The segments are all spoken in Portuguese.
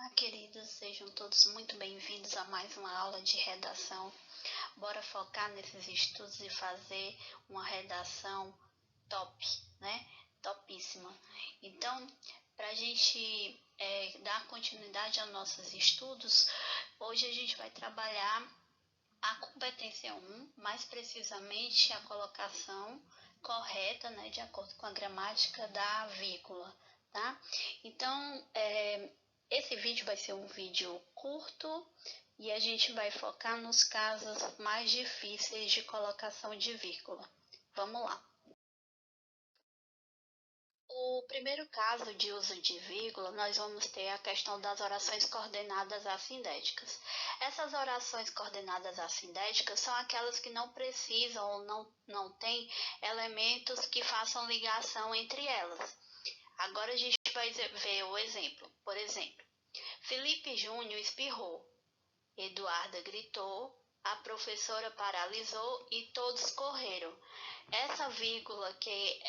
Olá, queridos, sejam todos muito bem-vindos a mais uma aula de redação. Bora focar nesses estudos e fazer uma redação top, né? Topíssima. Então, para a gente dar continuidade aos nossos estudos, hoje a gente vai trabalhar a competência 1, mais precisamente a colocação correta, né, de acordo com a gramática da vírgula, tá? Então, esse vídeo vai ser um vídeo curto e a gente vai focar nos casos mais difíceis de colocação de vírgula. Vamos lá. O primeiro caso de uso de vírgula, nós vamos ter a questão das orações coordenadas assindéticas. Essas orações coordenadas assindéticas são aquelas que não precisam ou não têm elementos que façam ligação entre elas. Agora a gente vai ver o exemplo. Por exemplo, Felipe Júnior espirrou, Eduarda gritou, a professora paralisou e todos correram. Essa vírgula que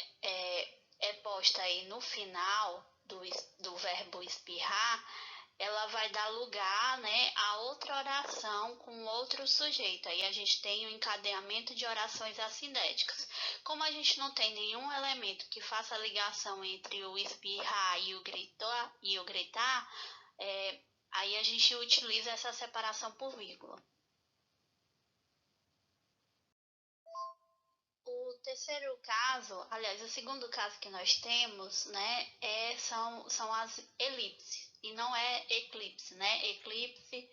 é posta aí no final do verbo espirrar, ela vai dar lugar, né, a outra oração com outro sujeito. Aí a gente tem o encadeamento de orações assindéticas. Como a gente não tem nenhum elemento que faça ligação entre o espirrar e o gritar, aí a gente utiliza essa separação por vírgula. O terceiro caso, aliás, o segundo caso que nós temos, né, são as elipses, e não é eclipse, né? Eclipse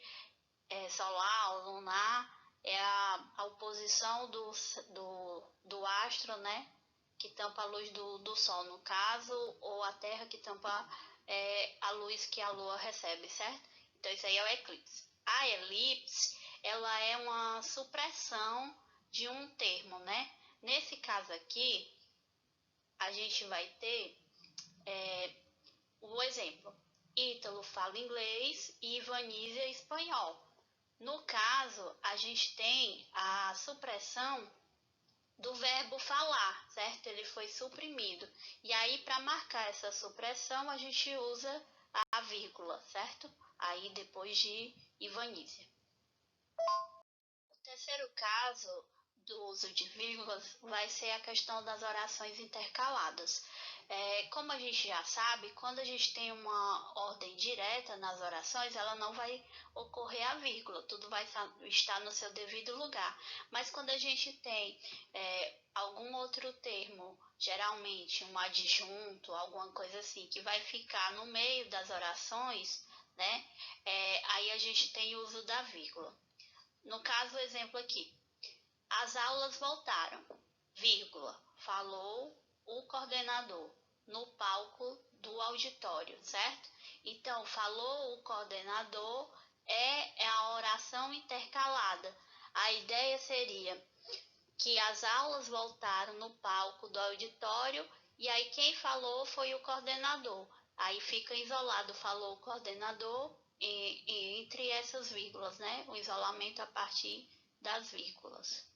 solar ou lunar é a oposição do astro, né, que tampa a luz do Sol, no caso, ou a Terra que tampa a luz que a Lua recebe, certo? Então, isso aí é o eclipse. A elipse, ela é uma supressão de um termo, né? Nesse caso aqui, a gente vai ter o exemplo. Ítalo fala inglês e Vanísia espanhol. No caso, a gente tem a supressão do verbo falar, certo? Ele foi suprimido. E aí, para marcar essa supressão, a gente usa a vírgula, certo? Aí, depois de Ivanísia. O terceiro caso do uso de vírgulas vai ser a questão das orações intercaladas. Como a gente já sabe, quando a gente tem uma ordem direta nas orações, ela não vai ocorrer a vírgula, tudo vai estar no seu devido lugar. Mas quando a gente tem algum outro termo, geralmente um adjunto, alguma coisa assim, que vai ficar no meio das orações, né? Aí a gente tem o uso da vírgula. No caso, o exemplo aqui. As aulas voltaram, vírgula, falou o coordenador no palco do auditório, certo? Então, falou o coordenador é a oração intercalada. A ideia seria que as aulas voltaram no palco do auditório e aí quem falou foi o coordenador. Aí fica isolado, falou o coordenador entre essas vírgulas, né? O isolamento a partir das vírgulas.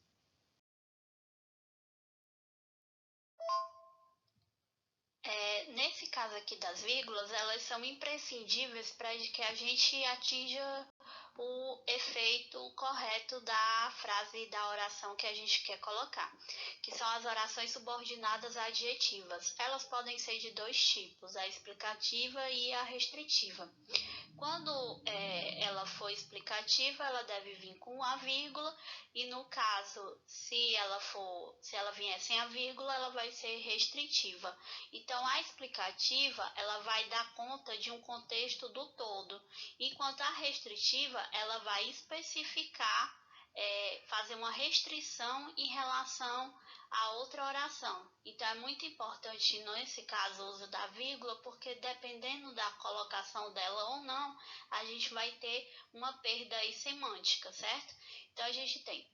Nesse caso aqui das vírgulas, elas são imprescindíveis para que a gente atinja o efeito correto da frase e da oração que a gente quer colocar, que são as orações subordinadas adjetivas. Elas podem ser de dois tipos, a explicativa e a restritiva. Quando ela for explicativa, ela deve vir com a vírgula, e no caso, se ela vier sem a vírgula, ela vai ser restritiva. Então, a explicativa, ela vai dar conta de um contexto do todo, enquanto a restritiva, ela vai especificar, fazer uma restrição em relação a outra oração. Então, é muito importante, nesse caso, o uso da vírgula, porque dependendo da colocação dela ou não, a gente vai ter uma perda aí semântica, certo? Então, a gente tem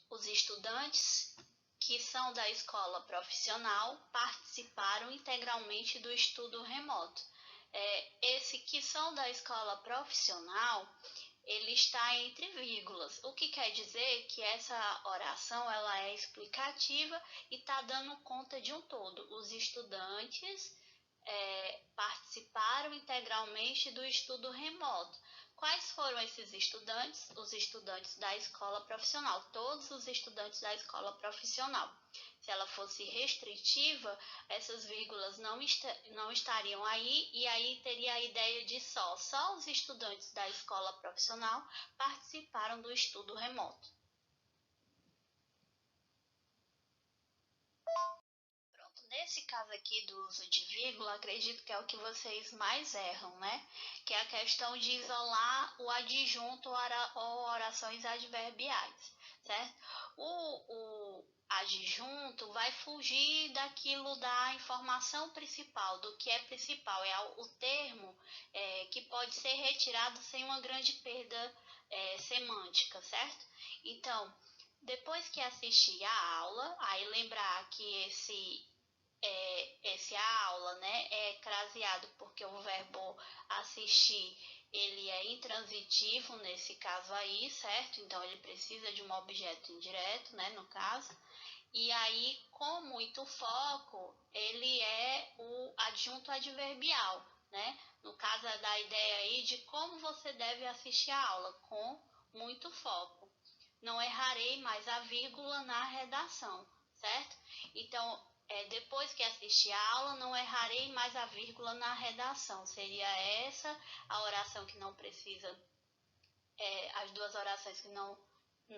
os estudantes que são da escola profissional participaram integralmente do estudo remoto. Esse que são da escola profissional, ele está entre vírgulas, o que quer dizer que essa oração ela é explicativa e está dando conta de um todo. Os estudantes participaram integralmente integralmente do estudo remoto. Quais foram esses estudantes? Os estudantes da escola profissional, todos os estudantes da escola profissional. Se ela fosse restritiva, essas vírgulas não estariam aí, e aí teria a ideia de só os estudantes da escola profissional participaram do estudo remoto. Pronto, nesse caso aqui do uso de vírgula, acredito que é o que vocês mais erram, né? Que é a questão de isolar o adjunto ou orações adverbiais, certo? O adjunto vai fugir daquilo da informação principal, do que é principal, é o termo que pode ser retirado sem uma grande perda semântica, certo? Então, depois que assistir a aula, aí lembrar que esse aula, né, é craseado porque o verbo assistir, ele é intransitivo nesse caso aí, certo? Então, ele precisa de um objeto indireto, né, no caso. E aí, com muito foco, ele é o adjunto adverbial, né? No caso é da ideia aí de como você deve assistir a aula, com muito foco. Não errarei mais a vírgula na redação, certo? Então, depois que assistir a aula, não errarei mais a vírgula na redação. Seria essa a oração que não precisa, as duas orações que não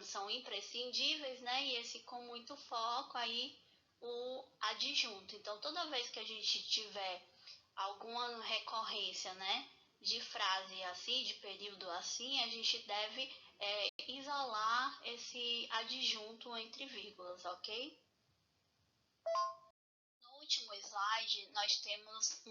são imprescindíveis, né? E esse com muito foco aí, o adjunto. Então, toda vez que a gente tiver alguma recorrência, né, de frase assim, de período assim, a gente deve isolar esse adjunto entre vírgulas, ok? No último slide, nós temos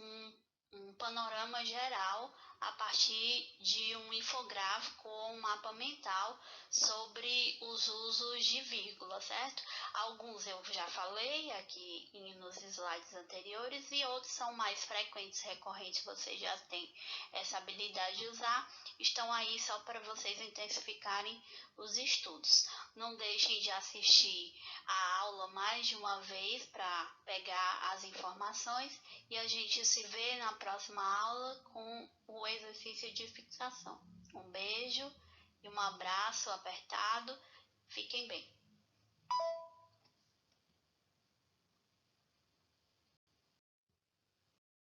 um panorama geral a partir de um infográfico ou um mapa mental sobre os usos de vírgula, certo? Alguns eu já falei aqui nos slides anteriores e outros são mais frequentes, recorrentes, vocês já têm essa habilidade de usar, estão aí só para vocês intensificarem os estudos. Não deixem de assistir a aula mais de uma vez para pegar as informações e a gente se vê na próxima aula com o exercício de fixação. Um beijo e um abraço apertado. Fiquem bem.